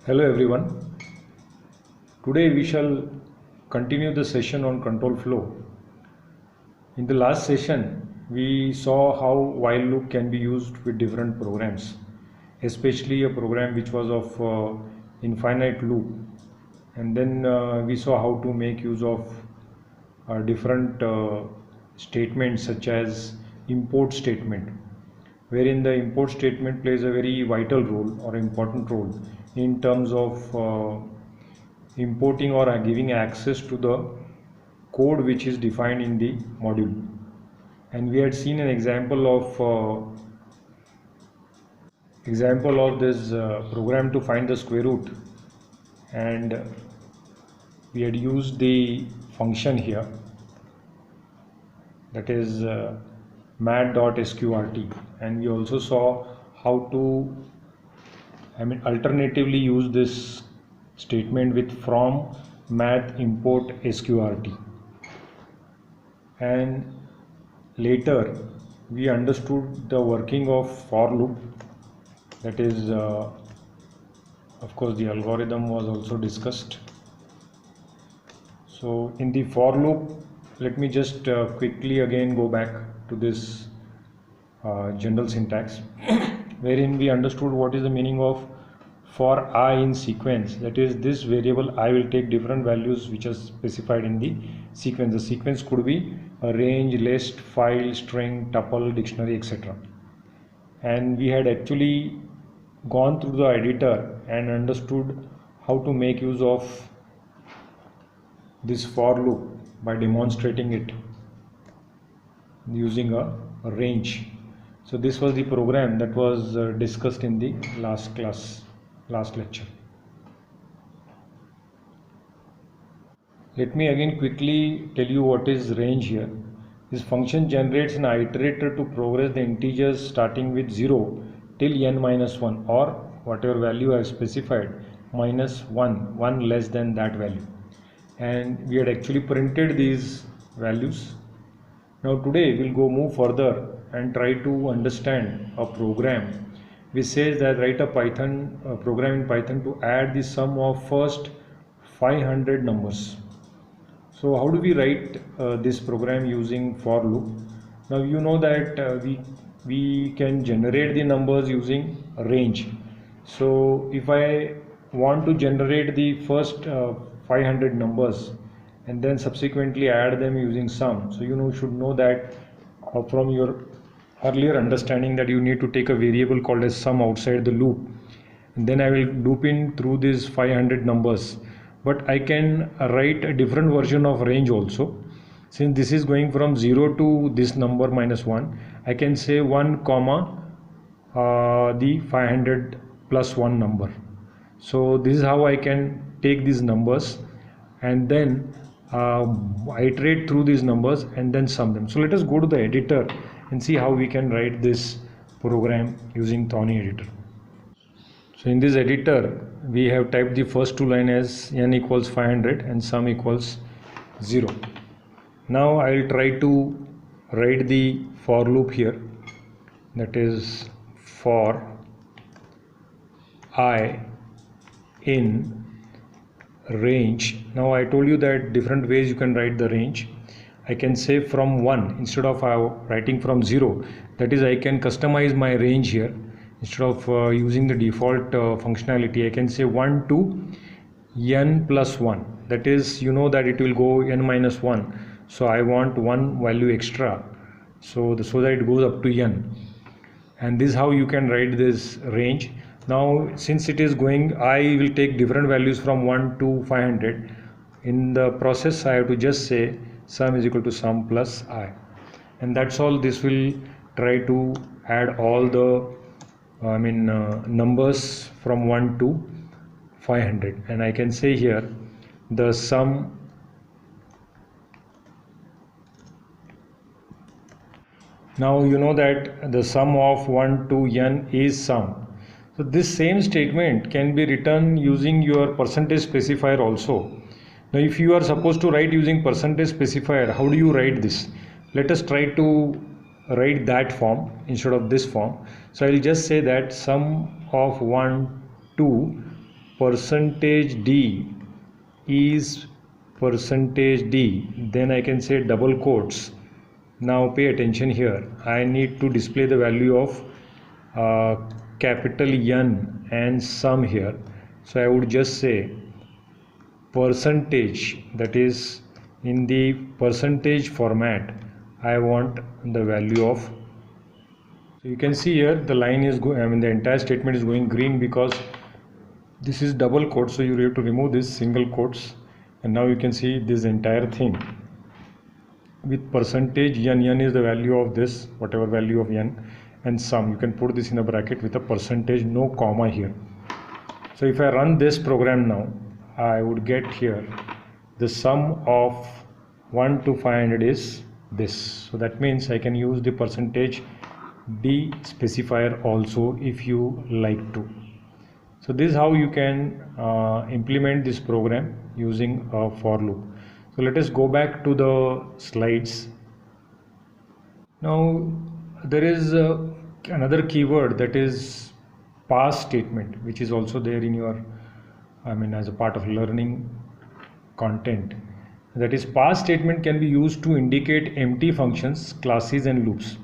Hello everyone. Today we shall continue the session on control flow. In the last session we saw how while loop can be used with different programs, especially a program which was of infinite loop, and then we saw how to make use of different statements such as import statement, wherein the import statement plays a very vital role or important role in terms of importing or giving access to the code which is defined in the module. And we had seen an example of this program to find the square root, and we had used the function here, that is mat.sqrt, and we also saw how to alternatively use this statement with from math import sqrt. And later we understood the working of for loop, that is of course the algorithm was also discussed. So in the for loop, let me just quickly again go back to this general syntax wherein we understood what is the meaning of for I in sequence. That is, this variable I will take different values which are specified in the sequence. The sequence could be a range, list, file, string, tuple, dictionary, etc. And we had actually gone through the editor and understood how to make use of this for loop by demonstrating it using a range. So this was the program that was discussed in the last lecture. Let me again quickly tell you what is range here. This function generates an iterator to progress the integers starting with 0 till n minus 1, or whatever value I have specified, minus 1 less than that value. And we had actually printed these values. Now today we'll go move further and try to understand a program which says that write a program in Python to add the sum of first 500 numbers. So how do we write this program using for loop? Now you know that we can generate the numbers using range. So if I want to generate the first 500 numbers and then subsequently add them using sum, so you should know that from your earlier understanding that you need to take a variable called as sum outside the loop, and then I will loop in through these 500 numbers. But I can write a different version of range also. Since this is going from 0 to this number minus 1, I can say 1 comma the 500 plus 1 number. So this is how I can take these numbers and then iterate through these numbers and then sum them. So let us go to the editor and see how we can write this program using Thonny editor. So in this editor we have typed the first two lines as n equals 500 and sum equals 0. Now I will try to write the for loop here, that is for I in range. Now I told you that different ways you can write the range. I can say from 1 instead of writing from 0, that is I can customize my range here. Instead of using the default functionality, I can say 1 to n plus 1, that is that it will go n minus 1, so I want one value extra, so that it goes up to n, and this is how you can write this range. Now since it is going, I will take different values from 1 to 500. In the process I have to just say sum is equal to sum plus I, and that's all. This will try to add all the numbers from 1 to 500, and I can say here the sum now you know that the sum of 1 to n is sum. So this same statement can be written using your percentage specifier also. Now if you are supposed to write using percentage specifier, how do you write this? Let us try to write that form instead of this form. So I will just say that sum of 1 to percentage D is percentage D, then I can say double quotes. Now pay attention here. I need to display the value of capital N and sum here. So I would just say percentage, that is in the percentage format I want the value of. So you can see here the line is going, the entire statement is going green because this is double quote, so you have to remove this single quotes, and now you can see this entire thing with percentage n is the value of this, whatever value of n, and sum. You can put this in a bracket with a percentage, no comma here. So if I run this program now, I would get here the sum of 1 to 500 is this. So that means I can use the percentage D specifier also if you like to. So this is how you can implement this program using a for loop. So let us go back to the slides. Now there is another keyword, that is pass statement, which is also there in your, as a part of learning content. That is, pass statement can be used to indicate empty functions, classes and loops.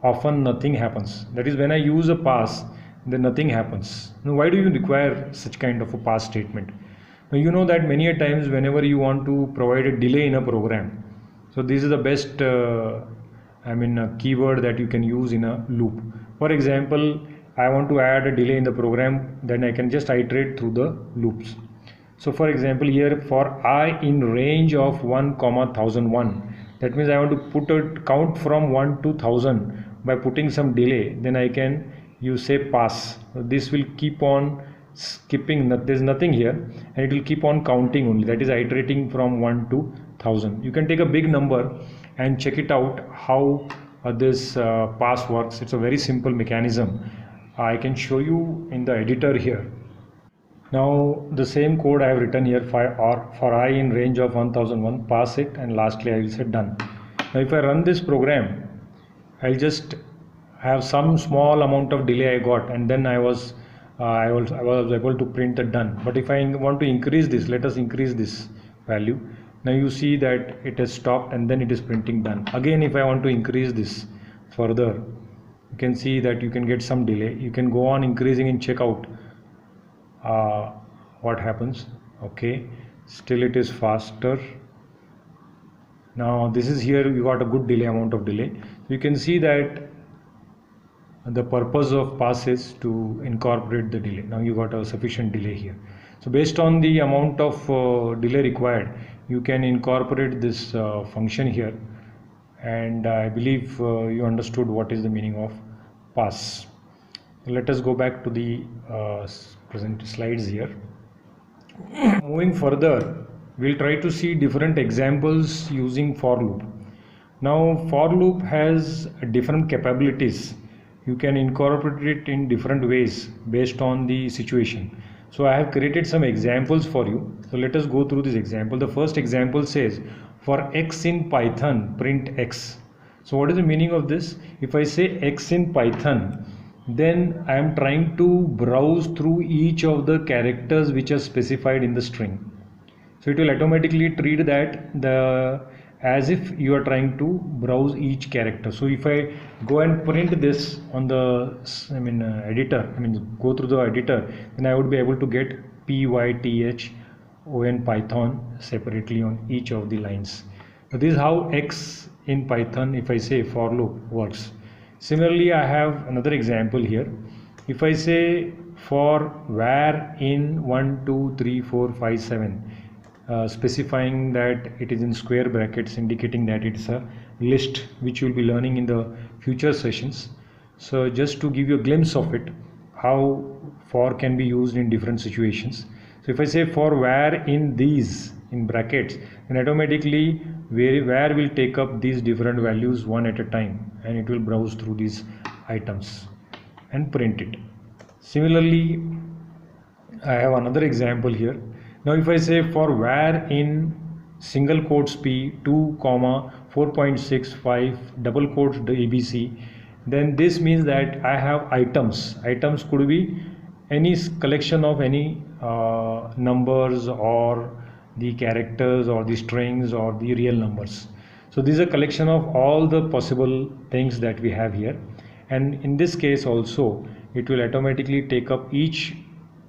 Often nothing happens. That is, when I use a pass, then nothing happens. Now why do you require such kind of a pass statement? Now you know that many a times whenever you want to provide a delay in a program, so this is the best a keyword that you can use in a loop. For example, I want to add a delay in the program, then I can just iterate through the loops. So for example here, for I in range of 1, 1001, that means I want to put a count from 1 to 1000 by putting some delay, then I can use say pass. So this will keep on skipping, there's nothing here, and it will keep on counting only, that is iterating from 1 to 1000. You can take a big number and check it out how this pass works. It's a very simple mechanism. I can show you in the editor here. Now the same code I have written here for I in range of 1001, pass it, and lastly I will say done. Now if I run this program, I'll just have some small amount of delay I got, and then I was able to print the done. But if I want to increase this, let us increase this value. Now you see that it has stopped and then it is printing done. Again, if I want to increase this further, you can see that you can get some delay. You can go on increasing and check out what happens. Okay, still it is faster. Now this is here, you got a good delay, amount of delay. You can see that the purpose of pass is to incorporate the delay. Now you got a sufficient delay here. So based on the amount of delay required, you can incorporate this function here, and I believe you understood what is the meaning of pass. Let us go back to the present slides here. Moving further, we'll try to see different examples using for loop. Now for loop has different capabilities. You can incorporate it in different ways based on the situation. So I have created some examples for you. So let us go through this example. The first example says, for x in Python, print x. So what is the meaning of this? If I say x in Python, then I am trying to browse through each of the characters which are specified in the string. So it will automatically treat that as if you are trying to browse each character. So if I go and print this on the editor, go through the editor, then I would be able to get Python Python separately on each of the lines. So this is how x in Python, if I say for loop, works. Similarly, I have another example here. If I say for var in 1 2 3 4 5 7, specifying that it is in square brackets, indicating that it's a list, which you will be learning in the future sessions. So just to give you a glimpse of it, how for can be used in different situations. So if I say for var in these in brackets, then automatically var will take up these different values one at a time, and it will browse through these items and print it. Similarly, I have another example here. Now if I say for var in single quotes p 2 comma 4.65 double quotes the abc, then this means that I have items could be any collection of any numbers or the characters or the strings or the real numbers. So this is a collection of all the possible things that we have here, and in this case also it will automatically take up each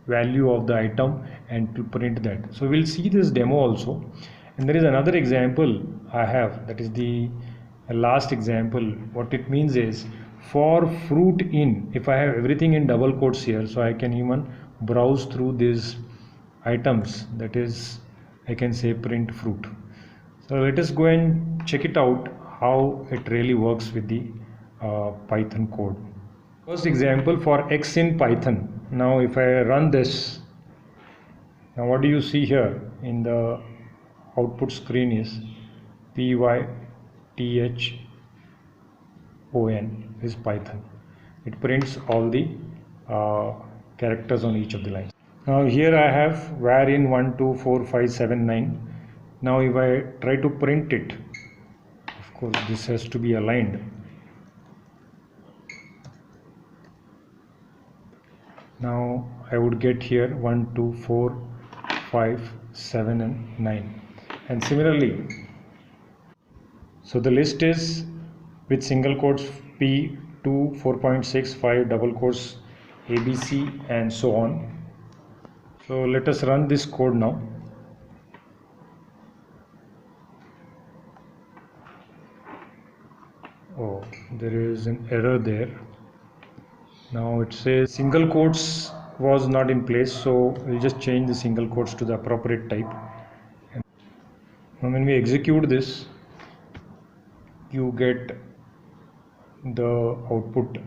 value of the item and to print that. So we'll see this demo also. And there is another example I have, that is the last example. What it means is, for fruit in, if I have everything in double quotes here, so I can even browse through these items, that is I can say print fruit. So let us go and check it out how it really works with the Python code. First example for X in Python. Now if I run this, now what do you see here in the output screen is Python is Python. It prints all the characters on each of the lines. Now here I have var in 1 2 4 5 7 9. Now if I try to print it, of course this has to be aligned. Now I would get here 1 2 4 5 7 and 9, and similarly, so the list is with single quotes P2 4.6 5 double quotes ABC and so on. So let us run this code now. Oh, there is an error there. Now it says single quotes was not in place, so we'll just change the single quotes to the appropriate type. And now when we execute this, you get the output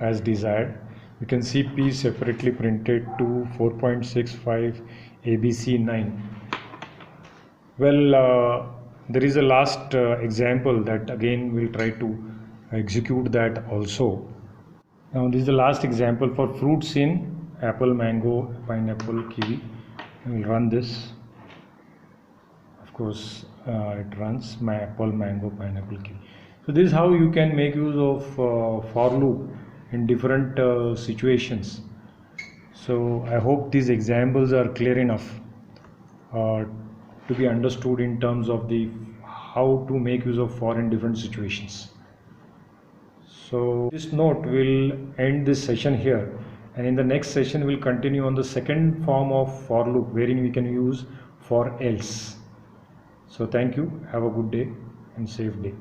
as desired. You can see P separately printed to 4.65 ABC 9. Well, there is a last example that again we'll try to execute that also. Now this is the last example for fruits in apple, mango, pineapple, kiwi. We'll run this. Of course it runs my apple, mango, pineapple, kiwi. So this is how you can make use of for loop in different situations. So I hope these examples are clear enough to be understood in terms of the how to make use of for in different situations. So this note will end this session here, and in the next session we'll continue on the second form of for loop wherein we can use for else. So thank you, have a good day and safe day.